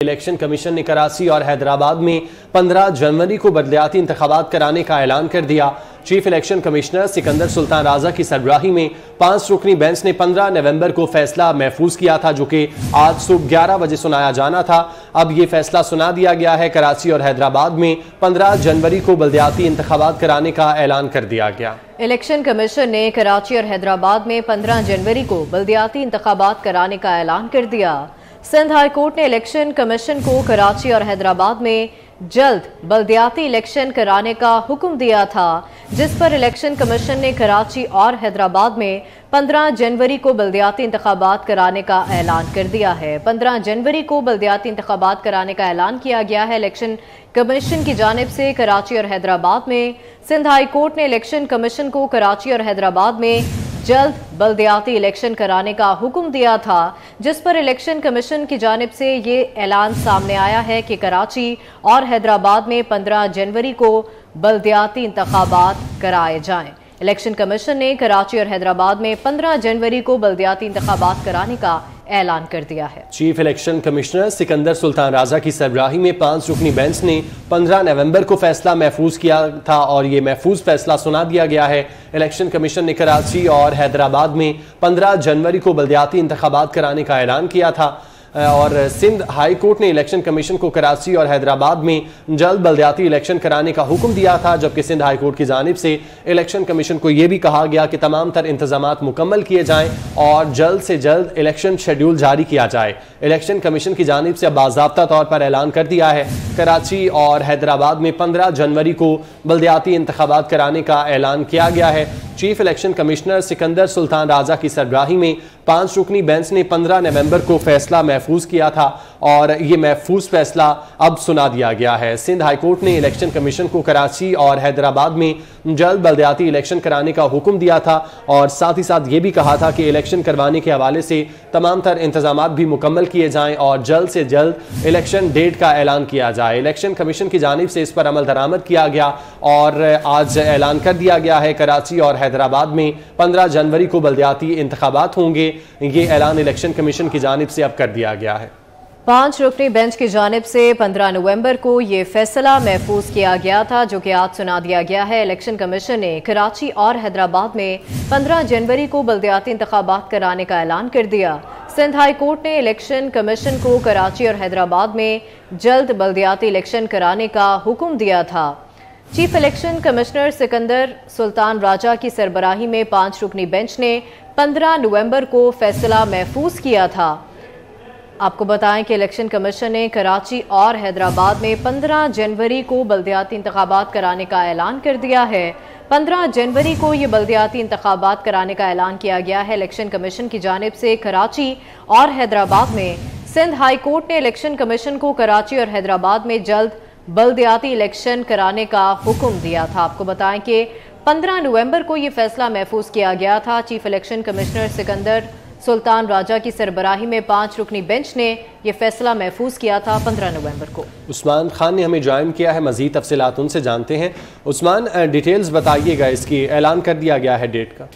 Election commission ने कराची और हैदराबाद में 15 जनवरी को बलदियाती इंतखाबात कराने का ऐलान कर दिया। Chief election commissioner Sikandar Sultan Raja की सरबराही में 5 रुकनी बेंच ने 15 नवंबर को फैसला महफूज किया था, जो कि आज सुबह 11 बजे सुनाया जाना था। अब ये फैसला सुना दिया गया है। कराची और हैदराबाद में 15 जनवरी को बलदियाती इंतखाबात कराने का ऐलान कर दिया गया। इलेक्शन कमीशन ने कराची और हैदराबाद में 15 जनवरी को बलदियाती इंतखाबात कराने का ऐलान कर दिया। सिंध हाई कोर्ट ने इलेक्शन कमीशन को कराची और हैदराबाद में जल्द बलदियाती इलेक्शन कराने का हुक्म दिया था, जिस पर इलेक्शन कमीशन ने कराची और हैदराबाद में 15 जनवरी को बलदियाती इंतखाबात कराने का ऐलान कर दिया है। 15 जनवरी को बलदियाती इंतखाबात कराने का ऐलान किया गया है। इलेक्शन कमीशन की जानिब से कराची और हैदराबाद में सिंध हाई कोर्ट ने इलेक्शन कमीशन को कराची और हैदराबाद में जल्द बलदियाती इलेक्शन कराने का हुक्म दिया था, जिस पर इलेक्शन कमीशन की जानिब से ये ऐलान सामने आया है कि कराची और हैदराबाद में 15 जनवरी को बलदियाती इंतखाबात कराए जाएं। इलेक्शन कमीशन ने कराची और हैदराबाद में 15 जनवरी को बलदियाती इंतखाबात कराने का ऐलान कर दिया है। Chief election commissioner Sikandar Sultan Raja की सरबराही में 5 रुकनी बेंच ने 15 नवंबर को फैसला महफूज किया था और ये महफूज फैसला सुना दिया गया है। इलेक्शन कमीशन ने कराची और हैदराबाद में 15 जनवरी को बलदियाती इंतखाबात कराने का ऐलान किया था और सिंध हाई कोर्ट ने इलेक्शन कमीशन को कराची और हैदराबाद में जल्द बलदियाती इलेक्शन कराने का हुक्म दिया था, जबकि सिंध हाई कोर्ट की जानिब से इलेक्शन कमीशन को यह भी कहा गया कि तमाम तर इंतजामात मुकम्मल किए जाएं और जल्द से जल्द इलेक्शन शेड्यूल जारी किया जाए। इलेक्शन कमीशन की जानिब से अब बाज़ाब्ता तौर पर ऐलान कर दिया है। कराची और हैदराबाद में 15 जनवरी को बलदियाती इंतखाबात कराने का ऐलान किया गया है। Chief election commissioner Sikandar Sultan Raja की सरबराही में 5 रुकनी बेंच ने 15 नवंबर को फैसला महफूज किया था और ये महफूज फैसला अब सुना दिया गया है। सिंध हाई कोर्ट ने इलेक्शन कमीशन को कराची और हैदराबाद में जल्द बलदियाती इलेक्शन कराने का हुक्म दिया था और साथ ही साथ ये भी कहा था कि इलेक्शन करवाने के हवाले से तमाम तर इंतजामात भी मुकम्मल किए जाएं और जल्द से जल्द इलेक्शन डेट का ऐलान किया जाए। इलेक्शन कमीशन की जानिब से इस पर अमल दरामद किया गया और आज ऐलान कर दिया गया है कराची और हैदराबाद में 15 जनवरी को बलदियाती इंतखाबात होंगे। ये ऐलान इलेक्शन कमीशन की जानिब से अब कर दिया गया है। 5 रुकनी बेंच की जानिब से 15 नवंबर को ये फैसला महफूज किया गया था, जो कि आज सुना दिया गया है। इलेक्शन कमीशन ने कराची और हैदराबाद में 15 जनवरी को बलदियाती इंतखाबात कराने का ऐलान कर दिया। सिंध हाई कोर्ट ने इलेक्शन कमीशन को कराची और हैदराबाद में जल्द बलदियाती इलेक्शन कराने का हुक्म दिया था। Chief election commissioner Sikandar Sultan Raja की सरबराही में 5 रुकनी बेंच ने 15 नवंबर को फैसला महफूज किया था। आपको बताएं कि इलेक्शन कमीशन ने कराची और हैदराबाद में 15 जनवरी को बलदियाती इंतखाबात कराने का ऐलान कर दिया है। 15 जनवरी को ये बलदियाती इंतखाबात कराने का ऐलान किया गया है। इलेक्शन कमीशन की जानिब से कराची और हैदराबाद में सिंध हाई कोर्ट ने इलेक्शन कमीशन को कराची और हैदराबाद में जल्द बलदियाती इलेक्शन कराने का हुक्म दिया था। आपको बताएं कि 15 नवंबर को यह फैसला महफूज किया गया था। Chief election commissioner Sikandar Sultan Raja की सरबराही में 5 रुकनी बेंच ने यह फैसला महफूज किया था 15 नवंबर को। उस्मान खान ने हमें ज्वाइन किया है, मजीद तफसीलात उनसे जानते हैं। उस्मान, डिटेल्स बताइएगा, इसकी ऐलान कर दिया गया है डेट का।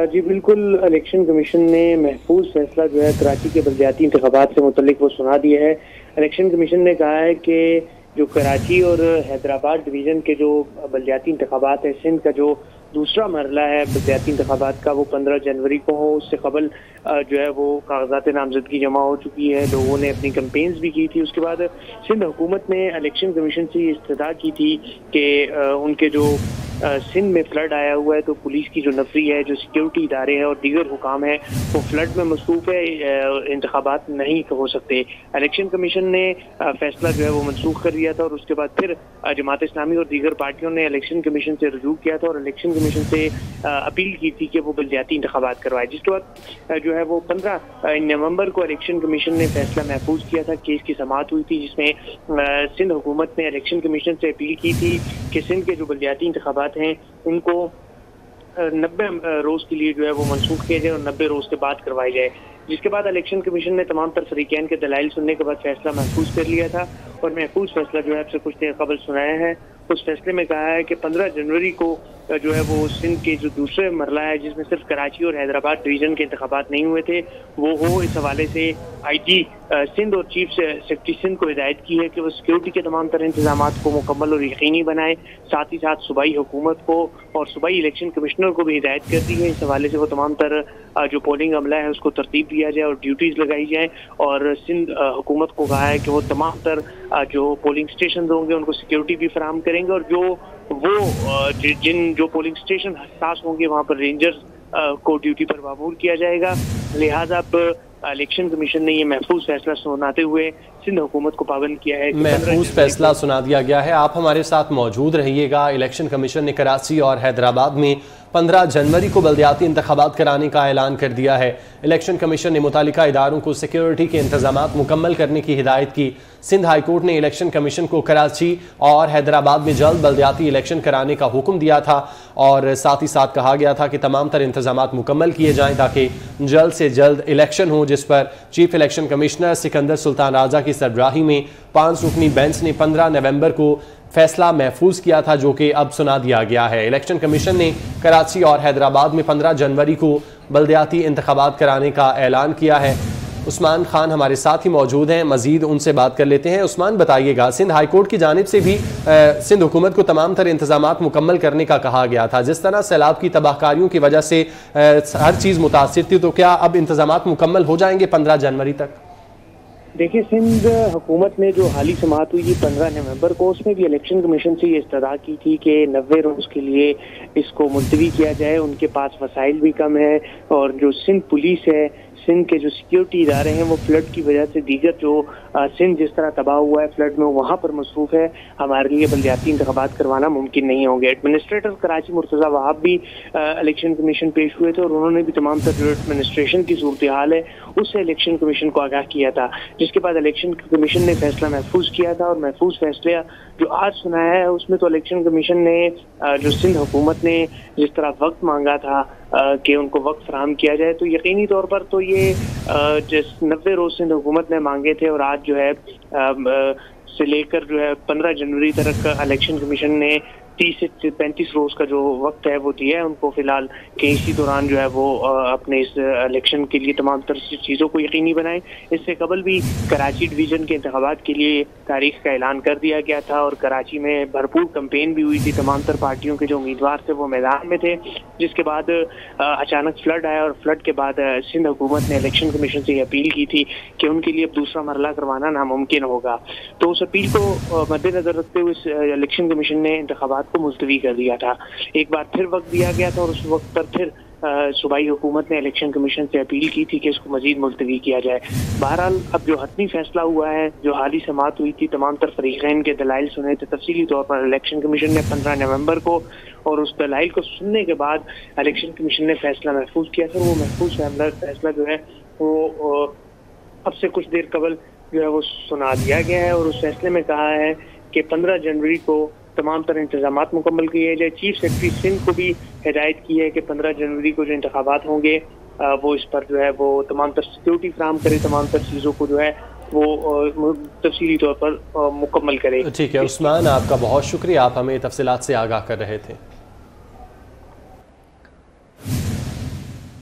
जी बिल्कुल, इलेक्शन कमीशन ने महफूज फैसला जो है कराची के बलदियाती इंतखाबात से मुतल्लिक वो सुना दिया है। इलेक्शन कमीशन ने कहा है कि जो कराची और हैदराबाद डिवीज़न के जो बलदियाती इंतखाबात है, सिंध का जो दूसरा मरला है बलदियाती इंतखाबात का, वो 15 जनवरी को हो। उससे कबल जो है वो कागजात नामजदगी जमा हो चुकी है, लोगों ने अपनी कैंपेन्स भी की थी। उसके बाद सिंध हुकूमत ने इलेक्शन कमीशन से इस्तदा की थी कि उनके जो सिंध में फ्लड आया हुआ है, तो पुलिस की जो नफरी है, जो सिक्योरिटी इदारे हैं और दीगर हुकाम है, वो फ्लड में मसरूफ है, इंतखाबात नहीं हो सकते। इलेक्शन कमीशन ने फैसला जो है वो मनसूख कर दिया था और उसके बाद फिर जमात इस्लामी और दीगर पार्टियों ने इलेक्शन कमीशन से रजू किया था और इलेक्शन कमीशन से अपील की थी कि वो बलदियाती इंतखाबात करवाए, जिसके बाद जो है वो 15 नवंबर को इलेक्शन कमीशन ने फैसला महफूज किया था। केस की समाअत हुई थी, जिसमें सिंध हुकूमत ने इलेक्शन कमीशन से अपील की थी कि सिंध के जो बलदियाती इंतखाबात हैं उनको 90 रोज के लिए जो है वो मनसूख किया जाए और 90 रोज के बाद करवाई जाए। जिसके बाद इलेक्शन कमीशन ने तमाम तर फरीकैन के दलाइल सुनने के बाद फैसला महफूज कर लिया था और महफूज फैसला जो है आपसे कुछ देर कबल सुनाया है। उस फैसले में कहा है कि 15 जनवरी को जो है वो सिंध के जो दूसरे मरला है जिसमें सिर्फ कराची और हैदराबाद डिवीजन के इंतखाबात नहीं हुए थे वो हो। इस हवाले से IG सिंध और चीफ सेक्रेटरी सिंध को हिदायत की है कि वो सिक्योरिटी के तमाम तरह इंतजाम को मुकम्मल और यकीनी बनाए। साथ ही साथ सूबाई हुकूमत को और सूबाई इलेक्शन कमिश्नर को भी हिदायत कर दी है इस हवाले से वो तमाम तरह जो पोलिंग अमला है उसको तरतीब दिया जाए और ड्यूटीज लगाई जाए। और सिंध हुकूमत को कहा है कि वो तमाम तरह जो पोलिंग स्टेशन होंगे उनको सिक्योरिटी भी फराहम करेंगे और जो पोलिंग स्टेशन हसास होंगे वहाँ पर रेंजर्स को ड्यूटी पर मामूर किया जाएगा। लिहाजा अब इलेक्शन कमीशन ने ये महफूज फैसला सुनाते हुए सिंध हुकूमत को पाबंद किया है। महफूज फैसला सुना दिया गया है। आप हमारे साथ मौजूद रहिएगा। इलेक्शन कमीशन ने कराची और हैदराबाद में 15 जनवरी को बल्दियाती इंतखाबात कराने का ऐलान कर दिया है। इलेक्शन कमीशन ने मुतालिका इदारों को सिक्योरिटी के इंतजामात मुकम्मल करने की हिदायत की। सिंध हाई कोर्ट ने इलेक्शन कमीशन को कराची और हैदराबाद में जल्द बल्दियाती इलेक्शन कराने का हुक्म दिया था और साथ ही साथ कहा गया था कि तमाम तर इंतजामात मुकम्मल किए जाएं ताकि जल्द से जल्द इलेक्शन हो, जिस पर chief election commissioner Sikandar Sultan Raja की सरबराही में 5 रुकनी बेंच ने 15 नवंबर को फैसला महफूज किया था, जो कि अब सुना दिया गया है। इलेक्शन कमीशन ने कराची और हैदराबाद में 15 जनवरी को बल्दियाती इंतखाबात कराने का ऐलान किया है। उस्मान खान हमारे साथ ही मौजूद हैं, मजीद उनसे बात कर लेते हैं। उस्मान, बताइएगा, सिंध हाई कोर्ट की जानिब से भी सिंध हुकूमत को तमाम तरह इंतजामात मुकम्मल करने का कहा गया था। जिस तरह सैलाब की तबाहकारियों की वजह से हर चीज़ मुतासिर थी, तो क्या अब इंतजामात मुकम्मल हो जाएंगे 15 जनवरी तक? देखिए, सिंध हुकूमत ने जो हाली समाअत हुई थी 15 नवंबर को, उसमें भी इलेक्शन कमीशन से ये इस्तदा की थी कि 90 रोज के लिए इसको मुलतवी किया जाए। उनके पास वसाइल भी कम है और जो सिंध पुलिस है, सिंध के जो सिक्योरिटी इदारे हैं वो फ्लड की वजह से दीगर जो सिंध जिस तरह तबाह हुआ है फ्लड में वहाँ पर मसरूफ है। हमारे लिए बल्दियाती इंतखाबात करवाना मुमकिन नहीं होंगे। एडमिनिस्ट्रेटर कराची मुर्तज़ा वहाब भी इलेक्शन कमीशन पेश हुए थे और उन्होंने भी तमाम तर जो एडमिनिस्ट्रेशन की सूरत हाल है उससे इलेक्शन कमीशन को आगाह किया था, जिसके बाद इलेक्शन कमीशन ने फैसला महफूज किया था। और महफूज फैसला जो आज सुनाया है उसमें तो इलेक्शन कमीशन ने जो सिंध हुकूमत ने जिस तरह वक्त मांगा था कि उनको वक्त फराहम किया जाए, तो यकीनी तौर पर तो ये 90 रोज सिंध हुकूमत ने मांगे थे और आज जो है से लेकर जो है 15 जनवरी तक इलेक्शन कमीशन ने 30 से 35 रोज का जो वक्त है वो दिया है उनको फिलहाल, कि इसी दौरान जो है वो अपने इस इलेक्शन के लिए तमाम तरह चीज़ों को यकीनी बनाएं। इससे कबल भी कराची डिवीज़न के इंतखाबात के लिए तारीख का ऐलान कर दिया गया था और कराची में भरपूर कैंपेन भी हुई थी। तमाम तर पार्टियों के जो उम्मीदवार थे वो मैदान में थे, जिसके बाद अचानक फ्लड आया और फ्लड के बाद सिंध हुकूमत ने इलेक्शन कमीशन से अपील की थी कि उनके लिए अब दूसरा मरला करवाना नामुमकिन होगा। तो उस अपील को मद्देनजर रखते हुए इलेक्शन कमीशन ने इंतखाबात को मुलतवी कर दिया था। एक बार फिर वक्त दिया गया था और उस वक्त पर फिर सूबाई हुकूमत ने इलेक्शन कमीशन से अपील की थी कि इसको मजीद मुलतवी किया जाए। बहरहाल अब जो हतमी फैसला हुआ है, जो हाली समाअत हुई थी, तमाम तर फरीक़ैन के दलाइल सुने थे तफसीली तौर पर इलेक्शन कमीशन ने 15 नवंबर को, और उस दलाइल को सुनने के बाद इलेक्शन कमीशन ने फैसला महफूज किया था। वो महफूज फैसला जो है वो अब से कुछ देर कबल जो है वो सुना दिया गया है और उस फैसले में कहा है कि 15 जनवरी को तमाम तरह इंतजामात मुकम्मल किए जाए। चीफ सेक्रेटरी सिंध को भी हिदायत की है कि 15 जनवरी को जो इंतखाबात होंगे वो इस पर जो है वो तमाम तर सिक्योरिटी फराहम करे, तमाम तर चीज़ों को जो है वो तफसीली तौर पर मुकम्मल करे। ठीक है उस्मान, आपका बहुत शुक्रिया, आप हमें तफसीलात से आगाह कर रहे थे।